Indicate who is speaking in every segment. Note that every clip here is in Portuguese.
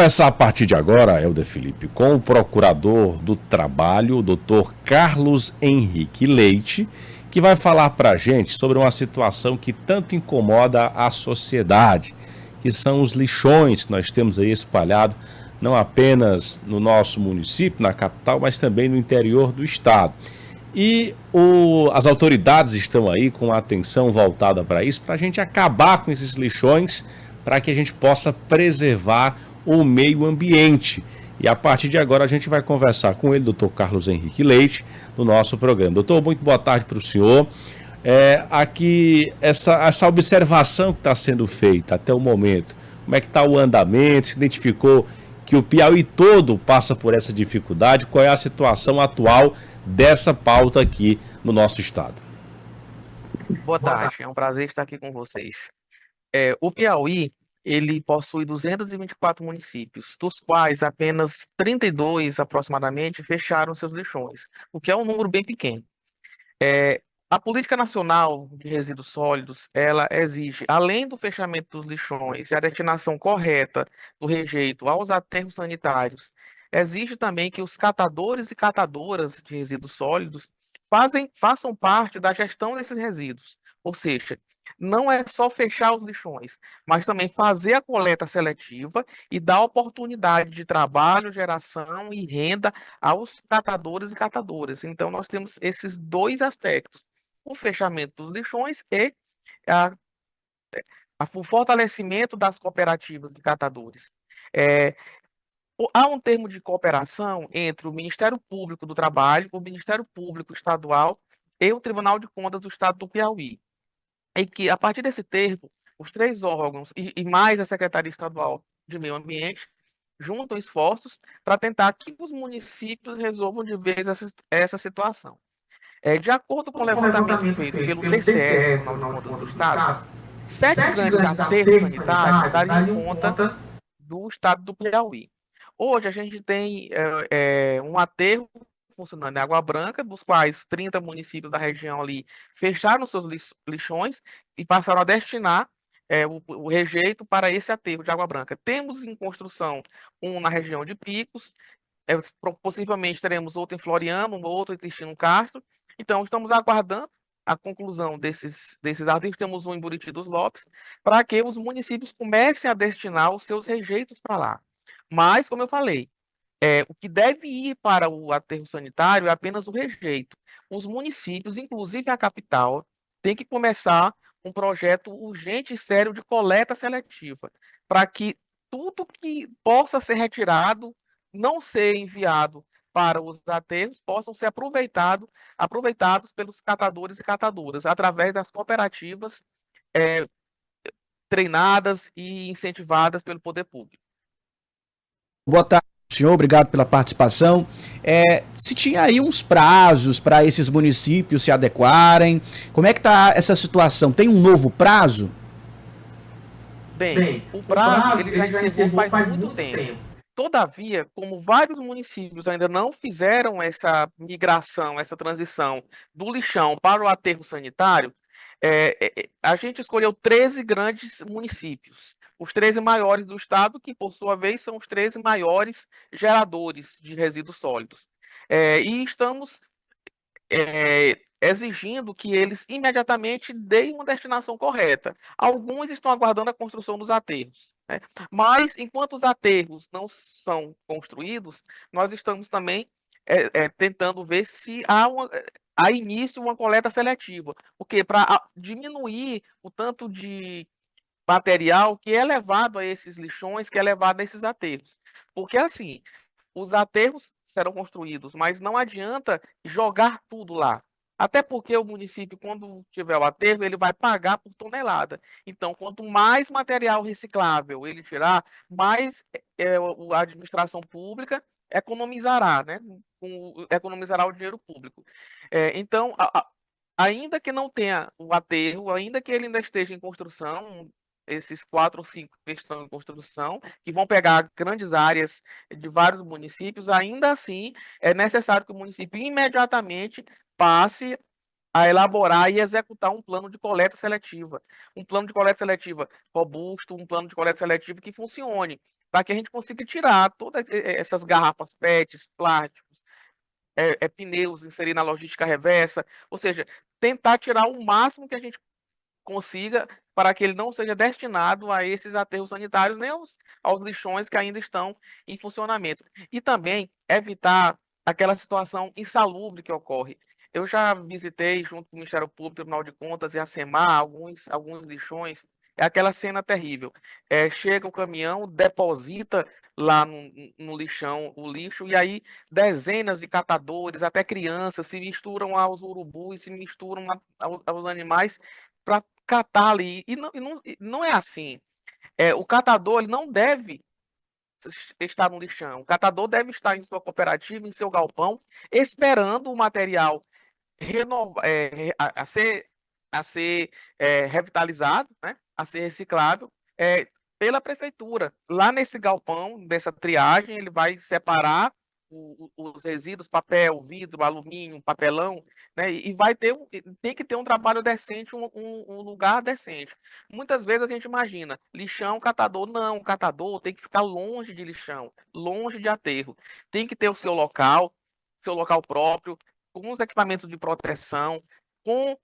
Speaker 1: Começar a partir de agora, Helder Felipe, com o procurador do trabalho, o doutor Carlos Henrique Leite, que vai falar para a gente sobre uma situação que tanto incomoda a sociedade, que são os lixões que nós temos aí espalhados, não apenas no nosso município, na capital, mas também no interior do estado. E as autoridades estão aí com a atenção voltada para isso, para a gente acabar com esses lixões, para que a gente possa preservar o meio ambiente. E a partir de agora a gente vai conversar com ele, doutor Carlos Henrique Leite, no nosso programa. Doutor, muito boa tarde para o senhor. Aqui, essa observação que está sendo feita até o momento, como é que está o andamento? Se identificou que o Piauí todo passa por essa dificuldade? Qual é a situação atual dessa pauta aqui no nosso estado?
Speaker 2: Boa tarde, é um prazer estar aqui com vocês. O Piauí, ele possui 224 municípios, dos quais apenas 32 aproximadamente fecharam seus lixões, o que é um número bem pequeno. A Política Nacional de Resíduos Sólidos, ela exige, além do fechamento dos lixões e a destinação correta do rejeito aos aterros sanitários, exige também que os catadores e catadoras de resíduos sólidos façam parte da gestão desses resíduos. Ou seja, não é só fechar os lixões, mas também fazer a coleta seletiva e dar oportunidade de trabalho, geração e renda aos catadores e catadoras. Então, nós temos esses dois aspectos: o fechamento dos lixões e a, o fortalecimento das cooperativas de catadores. Há um termo de cooperação entre o Ministério Público do Trabalho, o Ministério Público Estadual e o Tribunal de Contas do Estado do Piauí. E que, a partir desse termo, os três órgãos e mais a Secretaria Estadual de Meio Ambiente juntam esforços para tentar que os municípios resolvam de vez essa situação. De acordo com o levantamento feito pelo TCE, Tribunal de Contas do Estado, 7 grandes aterros sanitários dariam conta do estado do Piauí. Hoje a gente tem um aterro funcionando em Água Branca, dos quais 30 municípios da região ali fecharam seus lixões e passaram a destinar o rejeito para esse aterro de Água Branca. Temos em construção um na região de Picos, possivelmente teremos outro em Floriano, outro em Cristino Castro. Então, estamos aguardando a conclusão desses aterros. Temos um em Buriti dos Lopes, para que os municípios comecem a destinar os seus rejeitos para lá. Mas, como eu falei, o que deve ir para o aterro sanitário é apenas o rejeito. Os municípios, inclusive a capital, têm que começar um projeto urgente e sério de coleta seletiva, para que tudo que possa ser retirado, não ser enviado para os aterros, possam ser aproveitados pelos catadores e catadoras, através das cooperativas treinadas e incentivadas pelo poder público.
Speaker 3: Boa tarde, senhor. Obrigado pela participação. Se tinha aí uns prazos para esses municípios se adequarem, como é que está essa situação? Tem um novo prazo?
Speaker 2: Bem, o prazo ele já encerrou faz muito tempo. Todavia, como vários municípios ainda não fizeram essa migração, essa transição do lixão para o aterro sanitário, a gente escolheu 13 grandes municípios, os 13 maiores do estado, que por sua vez são os 13 maiores geradores de resíduos sólidos. E estamos exigindo que eles imediatamente deem uma destinação correta. Alguns estão aguardando a construção dos aterros, né? Mas, enquanto os aterros não são construídos, nós estamos também tentando ver se há início uma coleta seletiva, porque para diminuir o tanto de material que é levado a esses lixões, que é levado a esses aterros. Porque, assim, os aterros serão construídos, mas não adianta jogar tudo lá. Até porque o município, quando tiver o aterro, ele vai pagar por tonelada. Então, quanto mais material reciclável ele tirar, mais a administração pública economizará, né? Economizará o dinheiro público. Então, ainda que não tenha o aterro, ainda que ele ainda esteja em construção, esses 4 ou 5 que estão em construção, que vão pegar grandes áreas de vários municípios, ainda assim é necessário que o município imediatamente passe a elaborar e executar um plano de coleta seletiva. Um plano de coleta seletiva robusto, um plano de coleta seletiva que funcione. para que a gente consiga tirar todas essas garrafas PETs, plásticos, pneus, inserir na logística reversa, ou seja, tentar tirar o máximo que a gente consiga para que ele não seja destinado a esses aterros sanitários, nem aos lixões que ainda estão em funcionamento. E também evitar aquela situação insalubre que ocorre. Eu já visitei, junto com o Ministério Público, Tribunal de Contas e a SEMAR, alguns lixões. É aquela cena terrível. Chega o caminhão, deposita lá no lixão o lixo, e aí dezenas de catadores, até crianças, se misturam aos urubus, se misturam aos animais para catar ali. E não é assim. O catador ele não deve estar no lixão. O catador deve estar em sua cooperativa, em seu galpão, esperando o material a ser revitalizado, né? A ser reciclável pela prefeitura. Lá nesse galpão, dessa triagem, ele vai separar os resíduos, papel, vidro, alumínio, papelão, né? E tem que ter um trabalho decente, um lugar decente. Muitas vezes a gente imagina, lixão, catador. Não, o catador tem que ficar longe de lixão, longe de aterro. Tem que ter o seu local próprio, com os equipamentos de proteção, com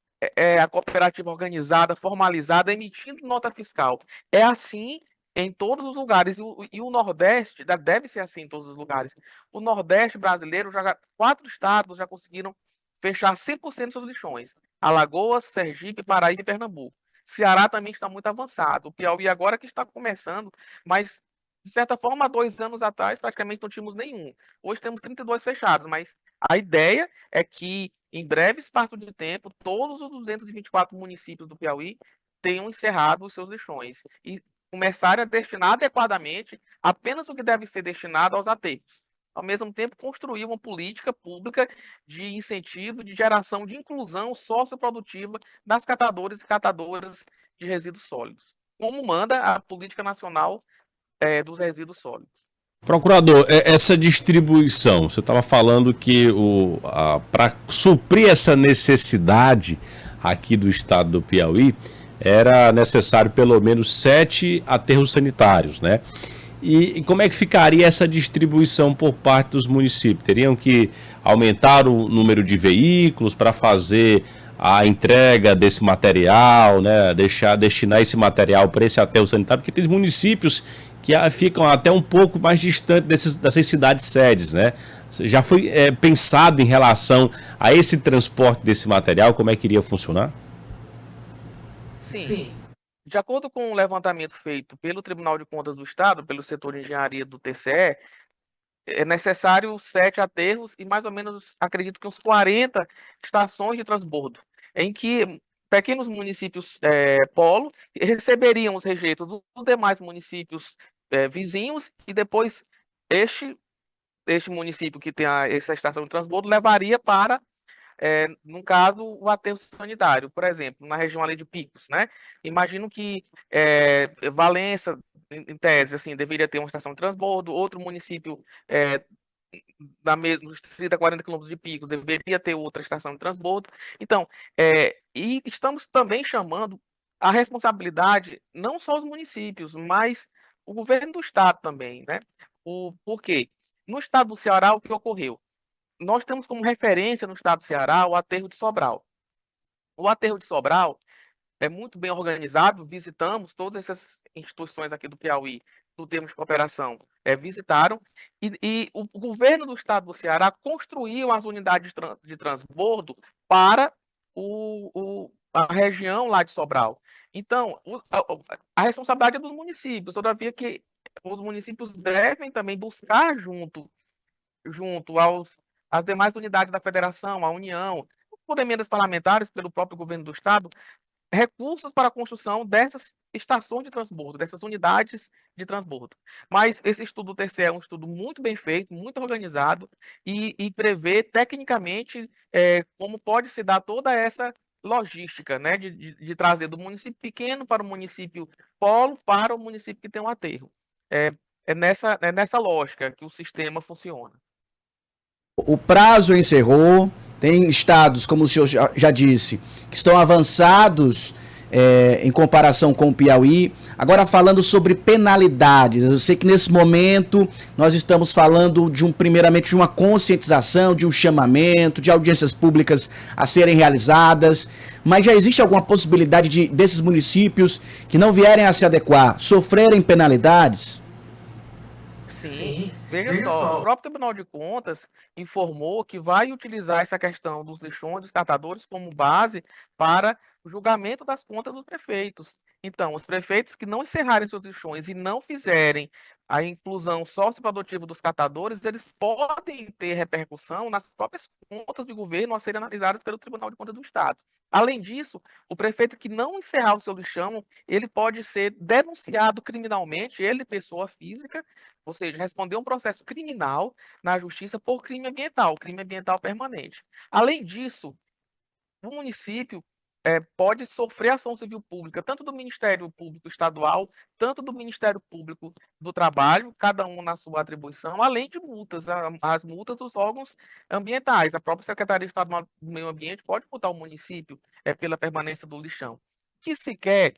Speaker 2: a cooperativa organizada, formalizada, emitindo nota fiscal. É assim em todos os lugares, e o Nordeste deve ser assim em todos os lugares. O Nordeste brasileiro, 4 estados já conseguiram fechar 100% dos seus lixões: Alagoas, Sergipe, Paraíba e Pernambuco. Ceará também está muito avançado. O Piauí agora que está começando, mas, de certa forma, há 2 anos atrás, praticamente não tínhamos nenhum. Hoje temos 32 fechados, mas a ideia é que, em breve espaço de tempo, todos os 224 municípios do Piauí tenham encerrado os seus lixões e começarem a destinar adequadamente apenas o que deve ser destinado aos aterros. Ao mesmo tempo, construir uma política pública de incentivo, de geração de inclusão socioprodutiva das catadoras e catadoras de resíduos sólidos, como manda a Política Nacional dos Resíduos Sólidos.
Speaker 1: Procurador, essa distribuição, você estava falando que para suprir essa necessidade aqui do estado do Piauí, era necessário pelo menos 7 aterros sanitários, né? E como é que ficaria essa distribuição por parte dos municípios? Teriam que aumentar o número de veículos para fazer a entrega desse material, né? Destinar esse material para esse aterro sanitário, porque tem municípios que ficam até um pouco mais distantes dessas cidades sedes, né? Já foi pensado em relação a esse transporte desse material, como é que iria funcionar?
Speaker 2: Sim. De acordo com o levantamento feito pelo Tribunal de Contas do Estado, pelo setor de engenharia do TCE, é necessário 7 aterros e mais ou menos, acredito que uns 40 estações de transbordo, em que pequenos municípios polo receberiam os rejeitos dos demais municípios vizinhos, e depois este município que tem essa estação de transbordo levaria para, no caso, o aterro sanitário. Por exemplo, na região ali de Picos, né? Imagino que Valença, em tese, assim, deveria ter uma estação de transbordo, outro município nos 30, 40 quilômetros de Picos deveria ter outra estação de transbordo. Então, e estamos também chamando a responsabilidade não só os municípios, mas o governo do estado também, né? Por quê? No estado do Ceará, o que ocorreu? Nós temos como referência no estado do Ceará o aterro de Sobral. O aterro de Sobral é muito bem organizado, visitamos todas essas instituições aqui do Piauí, do termo de cooperação, visitaram, e o governo do estado do Ceará construiu as unidades de transbordo para a região lá de Sobral. Então, a responsabilidade é dos municípios, todavia que os municípios devem também buscar junto às demais unidades da federação, a União, por emendas parlamentares, pelo próprio governo do estado, recursos para a construção dessas estações de transbordo, dessas unidades de transbordo. Mas esse estudo do TCE é um estudo muito bem feito, muito organizado, e prevê tecnicamente como pode se dar toda essa logística, né, de trazer do município pequeno para o município polo, para o município que tem um aterro. É nessa lógica que o sistema funciona.
Speaker 3: O prazo encerrou, tem estados, como o senhor já disse, que estão avançados em comparação com o Piauí. Agora, falando sobre penalidades, eu sei que nesse momento nós estamos falando primeiramente de uma conscientização, de um chamamento, de audiências públicas a serem realizadas, mas já existe alguma possibilidade desses municípios que não vierem a se adequar sofrerem penalidades?
Speaker 2: Sim, veja só, o próprio Tribunal de Contas informou que vai utilizar essa questão dos lixões, dos catadores, como base para o julgamento das contas dos prefeitos. Então, os prefeitos que não encerrarem seus lixões e não fizerem a inclusão socioprodutiva dos catadores, eles podem ter repercussão nas próprias contas de governo a serem analisadas pelo Tribunal de Contas do Estado. Além disso, o prefeito que não encerrar o seu lixão, ele pode ser denunciado criminalmente, ele, pessoa física, ou seja, responder um processo criminal na justiça por crime ambiental permanente. Além disso, o município pode sofrer ação civil pública, tanto do Ministério Público Estadual, tanto do Ministério Público do Trabalho, cada um na sua atribuição, além de multas, as multas dos órgãos ambientais. A própria Secretaria Estadual do Meio Ambiente pode multar o município pela permanência do lixão. O que se quer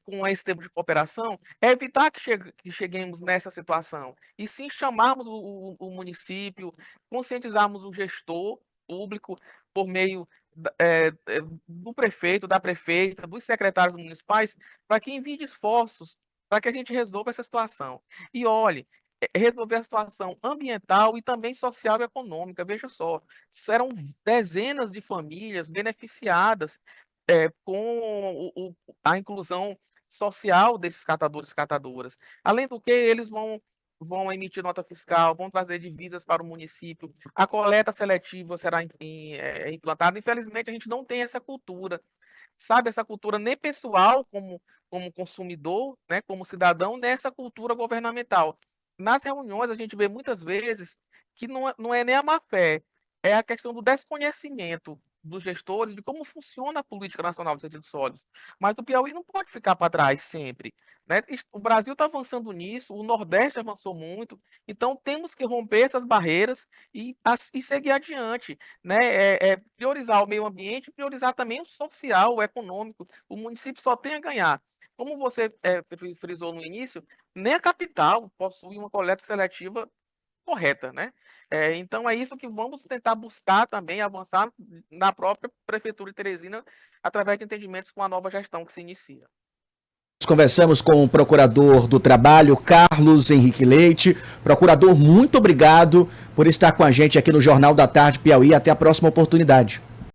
Speaker 2: com esse tipo de cooperação é evitar que cheguemos nessa situação, e sim chamarmos o município, conscientizarmos o gestor público por meio do prefeito, da prefeita, dos secretários municipais, para que envie esforços para que a gente resolva essa situação. E olhe, resolver a situação ambiental e também social e econômica. Veja só, serão dezenas de famílias beneficiadas com a inclusão social desses catadores e catadoras. Além do que, eles vão emitir nota fiscal, vão trazer divisas para o município, a coleta seletiva será implantada. Infelizmente, a gente não tem essa cultura, sabe? Essa cultura nem pessoal, como consumidor, né, como cidadão, nessa cultura governamental. Nas reuniões, a gente vê muitas vezes que não é nem a má-fé, é a questão do desconhecimento dos gestores de como funciona a política nacional dos resíduos sólidos. Mas o Piauí não pode ficar para trás sempre, né? O Brasil está avançando nisso, o Nordeste avançou muito, então temos que romper essas barreiras e seguir adiante, né? Priorizar o meio ambiente, priorizar também o social, o econômico. O município só tem a ganhar. Como você frisou no início, nem a capital possui uma coleta seletiva correta, né? Então é isso que vamos tentar buscar também, avançar na própria Prefeitura de Teresina, através de entendimentos com a nova gestão que se inicia.
Speaker 3: Nós conversamos com o Procurador do Trabalho, Carlos Henrique Leite. Procurador, muito obrigado por estar com a gente aqui no Jornal da Tarde Piauí. Até a próxima oportunidade.